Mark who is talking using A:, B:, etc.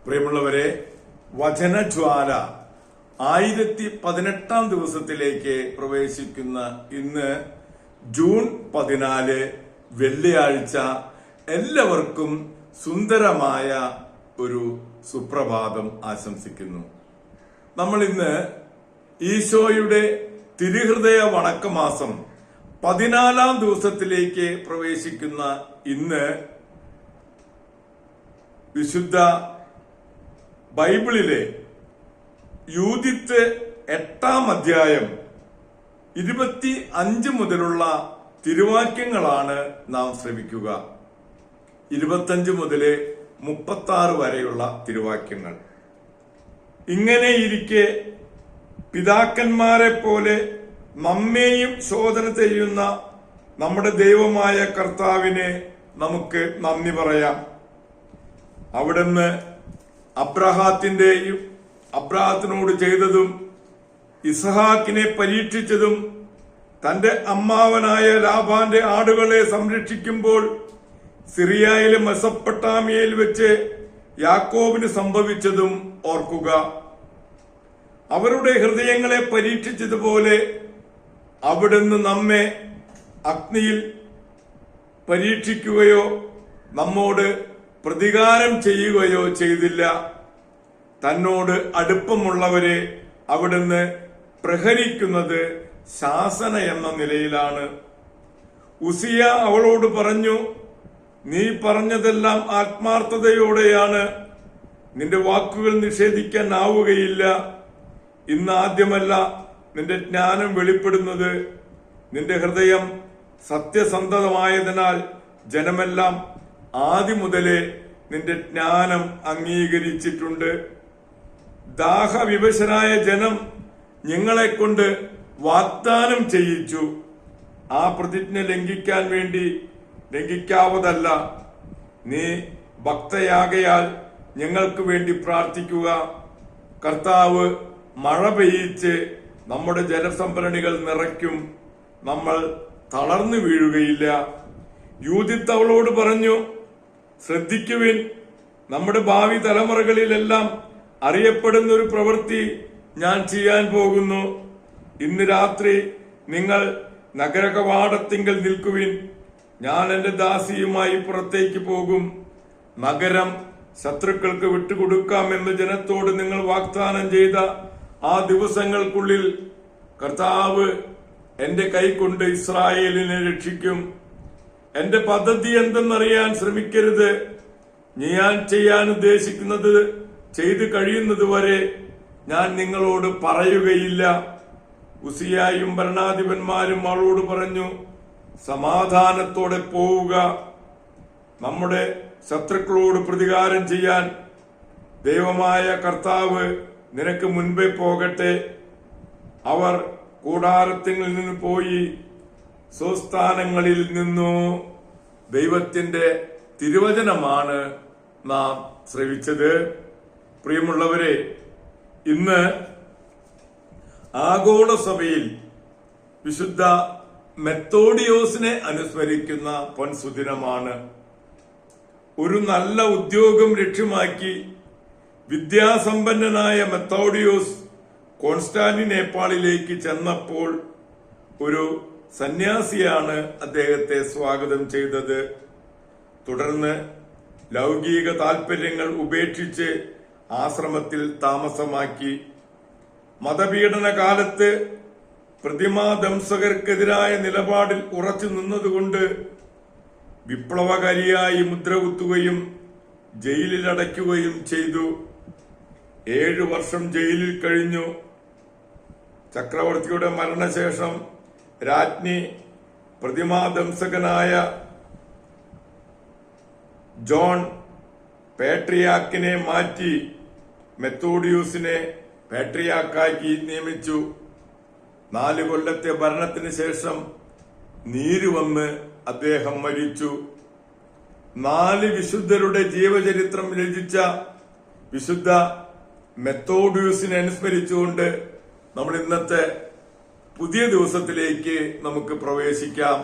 A: പ്രിയമുള്ളവരെ, വചനജ്വാല 1018 ദിവസത്തിലേക്ക് പ്രവേശിക്കുന്ന ഇന്ന് ജൂൺ 14 വെള്ളിയാഴ്ച എല്ലാവർക്കും സുന്ദരമായ ഒരു സുപ്രഭാതം ആശംസിക്കുന്നു. നമ്മൾ ഇന്ന് ഈശോയുടെ തിരുഹൃദയ വണക്കമാസം 14 ദിവസത്തിലേക്ക് പ്രവേശിക്കുന്ന ഇന്ന് വിശുദ്ധ ബൈബിളിലെ യൂദിത്ത് 8-ാം അധ്യായം 25 മുതലുള്ള തിരുവാക്യങ്ങളാണ് നാം ശ്രവിക്കുക. 25 മുതൽ 36 വരെയുള്ള തിരുവാക്യങ്ങൾ. ഇങ്ങനെയിരിക്കെ പിതാക്കന്മാരെ പോലെ നമ്മെയും ശോധന ചെയ്യുന്ന നമ്മുടെ ദൈവമായ കർത്താവിനെ നമുക്ക് നന്ദി പറയാം. അവിടുന്ന് അബ്രാഹത്തിനോട് ചെയ്തതും ഇസ്ഹാക്കിനെ പരീക്ഷിച്ചതും തന്റെ അമ്മാവനായ ലാബാന്റെ ആടുകളെ സംരക്ഷിക്കുമ്പോൾ സിറിയയിലെ മെസൊപ്പൊട്ടാമിയയിൽ വെച്ച് യാക്കോബിന് സംഭവിച്ചതും ഓർക്കുക. അവരുടെ ഹൃദയങ്ങളെ പരീക്ഷിച്ചതുപോലെ അവിടുന്ന് നമ്മെ അഗ്നിയിൽ പരീക്ഷിക്കുകയോ നമ്മോട് പ്രതികാരം ചെയ്യുകയോ ചെയ്തില്ല. തന്നോട് അടുപ്പമുള്ളവരെ അവിടുന്ന് പ്രഹരിക്കുന്നത് ശാസന എന്ന നിലയിലാണ്. ഉസിയ അവളോട് പറഞ്ഞു, നീ പറഞ്ഞതെല്ലാം ആത്മാർത്ഥതയോടെയാണ്. നിന്റെ വാക്കുകൾ നിഷേധിക്കാനാവുകയില്ല. ഇന്നാദ്യമല്ല നിന്റെ ജ്ഞാനം വെളിപ്പെടുന്നത്. നിന്റെ ഹൃദയം സത്യസന്ധമായതിനാൽ ജനമെല്ലാം ആദ്യം മുതലേ നിന്റെ ജ്ഞാനം അംഗീകരിച്ചിട്ടുണ്ട്. ദാഹവിവശരായ ജനം ഞങ്ങളെ കൊണ്ട് വാഗ്ദാനം ചെയ്യിച്ചു. ആ പ്രതിജ്ഞ ലംഘിക്കാവതല്ല. നീ ഭക്തയാകയാൽ ഞങ്ങൾക്ക് വേണ്ടി പ്രാർത്ഥിക്കുക. കർത്താവ് മഴ പെയ്യിച്ച് നമ്മുടെ ജലസംഭരണികൾ നിറയ്ക്കും. നമ്മൾ തളർന്നു വീഴുകയില്ല. യൂദിത്ത് അവളോട് പറഞ്ഞു, ശ്രദ്ധിക്കുവിൻ, നമ്മുടെ ഭാവി തലമുറകളിലെല്ലാം അറിയപ്പെടുന്ന ഒരു പ്രവൃത്തി ഞാൻ ചെയ്യാൻ പോകുന്നു. ഇന്ന് രാത്രി നിങ്ങൾ നഗരകവാടത്തിങ്കൽ നിൽക്കുവിൻ. ഞാൻ എന്റെ ദാസിയുമായി പുറത്തേക്ക് പോകും. നഗരം ശത്രുക്കൾക്ക് വിട്ടുകൊടുക്കാമെന്ന് ജനത്തോട് നിങ്ങൾ വാഗ്ദാനം ചെയ്ത ആ ദിവസങ്ങൾക്കുള്ളിൽ കർത്താവ് എന്റെ കൈകൊണ്ട് ഇസ്രായേലിനെ രക്ഷിക്കും. എന്റെ പദ്ധതി എന്തെന്നറിയാൻ ശ്രമിക്കരുത്. ഞാൻ ചെയ്യാൻ ഉദ്ദേശിക്കുന്നത് ചെയ്തു കഴിയുന്നത് വരെ ഞാൻ നിങ്ങളോട് പറയുകയില്ല. ഉസിയായും ഭരണാധിപന്മാരും അവളോട് പറഞ്ഞു, സമാധാനത്തോടെ പോവുക. നമ്മുടെ ശത്രുക്കളോട് പ്രതികാരം ചെയ്യാൻ ദൈവമായ കർത്താവ് നിനക്ക് മുൻപേ പോകട്ടെ. അവർ കൂടാരത്തിൽ നിന്ന് പോയി സ്വസ്ഥാനങ്ങളിൽ നിന്നു. ദൈവത്തിന്റെ തിരുവചനമാണ് നാം ശ്രവിച്ചത്. പ്രിയമുള്ളവരെ, ഇന്ന് ആഗോള സഭയിൽ വിശുദ്ധ മെത്തോഡിയോസിനെ അനുസ്മരിക്കുന്ന പൊൻസുദിനമാണ്. ഒരു നല്ല ഉദ്യോഗം ലക്ഷ്യമാക്കി വിദ്യാസമ്പന്നനായ മെത്തോഡിയോസ് കോൺസ്റ്റാന്റിനോപ്പിളിലേക്ക് ചെന്നപ്പോൾ ഒരു സന്യാസിയാണ് അദ്ദേഹത്തെ സ്വാഗതം ചെയ്തത്. തുടർന്ന് ലൗകിക താൽപര്യങ്ങൾ ഉപേക്ഷിച്ച് ആശ്രമത്തിൽ താമസമാക്കി. മതപീഡന കാലത്ത് പ്രതിമാദംസകർക്കെതിരായ നിലപാടിൽ ഉറച്ചു നിന്നതുകൊണ്ട് വിപ്ലവകാരിയായി മുദ്രകുത്തുകയും ജയിലിലടയ്ക്കുകയും ചെയ്തു. 7 വർഷം ജയിലിൽ കഴിഞ്ഞു. ചക്രവർത്തിയുടെ മരണശേഷം രാജ്ഞി പ്രതിമാദംസകനായ ജോൺ പാട്രിയാർക്കിനെ മാറ്റി മെത്തോഡിയൂസിനെ പാട്രിയാർക്കാക്കി നിയമിച്ചു. 4 കൊല്ലത്തെ ഭരണത്തിന് ശേഷം നീരുവന്ന് അദ്ദേഹം മരിച്ചു. 4 വിശുദ്ധരുടെ ജീവചരിത്രം രചിച്ച വിശുദ്ധ മെത്തോഡിയൂസിനെ അനുസ്മരിച്ചുകൊണ്ട് നമ്മൾ ഇന്നത്തെ പുതിയ ദിവസത്തിലേക്ക് നമുക്ക് പ്രവേശിക്കാം.